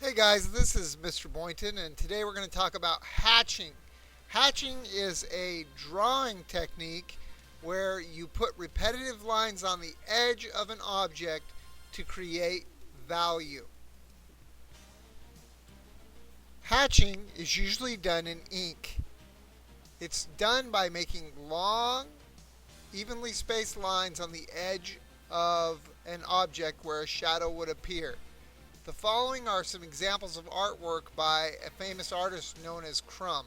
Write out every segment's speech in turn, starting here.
Hey guys, this is Mr. Boynton, and today we're going to talk about hatching. Hatching is a drawing technique where you put repetitive lines on the edge of an object to create value. Hatching is usually done in ink. It's done by making long, evenly spaced lines on the edge of an object where a shadow would appear. The following are some examples of artwork by a famous artist known as Crumb.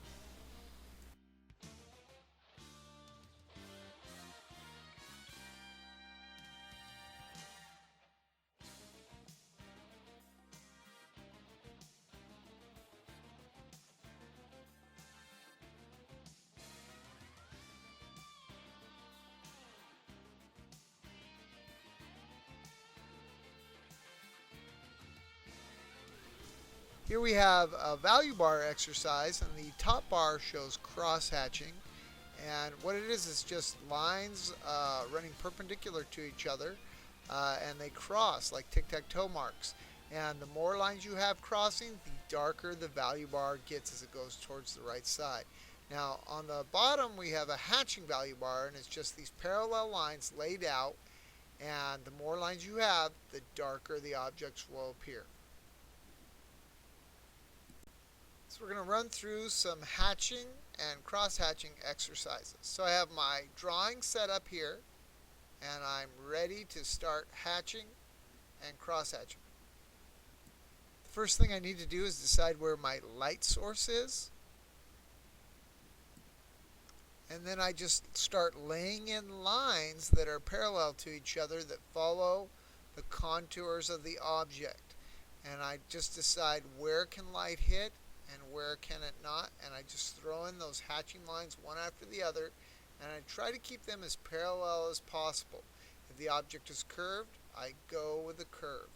Here we have a value bar exercise, and the top bar shows crosshatching. And what it is just lines running perpendicular to each other, and they cross like tic-tac-toe marks. And the more lines you have crossing, the darker the value bar gets as it goes towards the right side. Now, on the bottom, we have a hatching value bar, and it's just these parallel lines laid out. And the more lines you have, the darker the objects will appear. So we're going to run through some hatching and cross-hatching exercises. So I have my drawing set up here, and I'm ready to start hatching and cross-hatching. The first thing I need to do is decide where my light source is. And then I just start laying in lines that are parallel to each other that follow the contours of the object. And I just decide where can light hit and where can it not, and I just throw in those hatching lines one after the other, and I try to keep them as parallel as possible. If the object is curved, I go with the curve.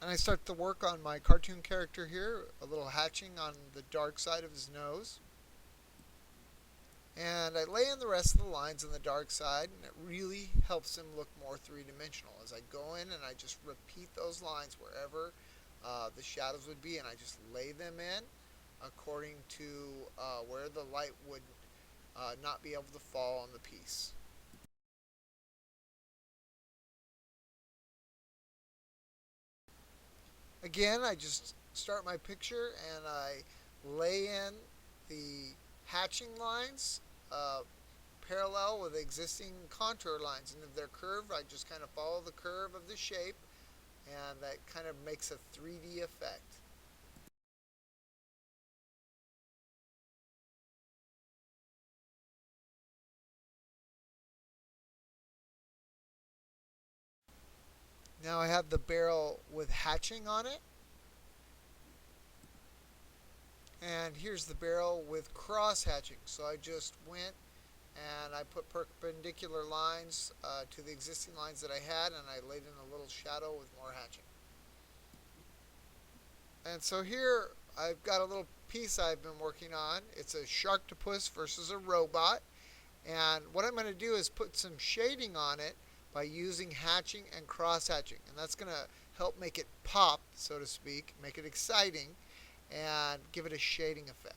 And I start to work on my cartoon character here, a little hatching on the dark side of his nose. And I lay in the rest of the lines on the dark side, and it really helps him look more three-dimensional. As I go in and I just repeat those lines wherever the shadows would be, and I just lay them in according to where the light would not be able to fall on the piece. Again, I just start my picture and I lay in the hatching lines parallel with existing contour lines, and if they're curved, I just kind of follow the curve of the shape, and that kind of makes a 3D effect. Now I have the barrel with hatching on it, and here's the barrel with cross hatching. So I just went and I put perpendicular lines to the existing lines that I had, and I laid in a little shadow with more hatching. And so here I've got a little piece I've been working on. It's a sharktopus versus a robot. And what I'm going to do is put some shading on it by using hatching and cross hatching. And that's going to help make it pop, so to speak, make it exciting, and give it a shading effect.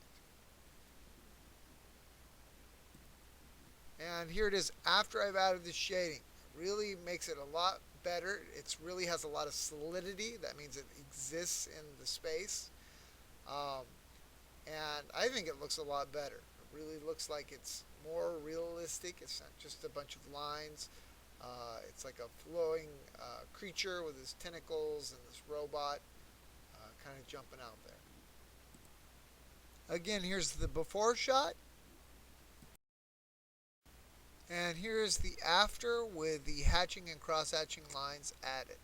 And here it is after I've added the shading. It really makes it a lot better. It really has a lot of solidity. That means it exists in the space. Um, and I think it looks a lot better. It really looks like it's more realistic. It's not just a bunch of lines. It's like a flowing creature with his tentacles and this robot kind of jumping out there. Again, here's the before shot. And here's the after with the hatching and cross hatching lines added.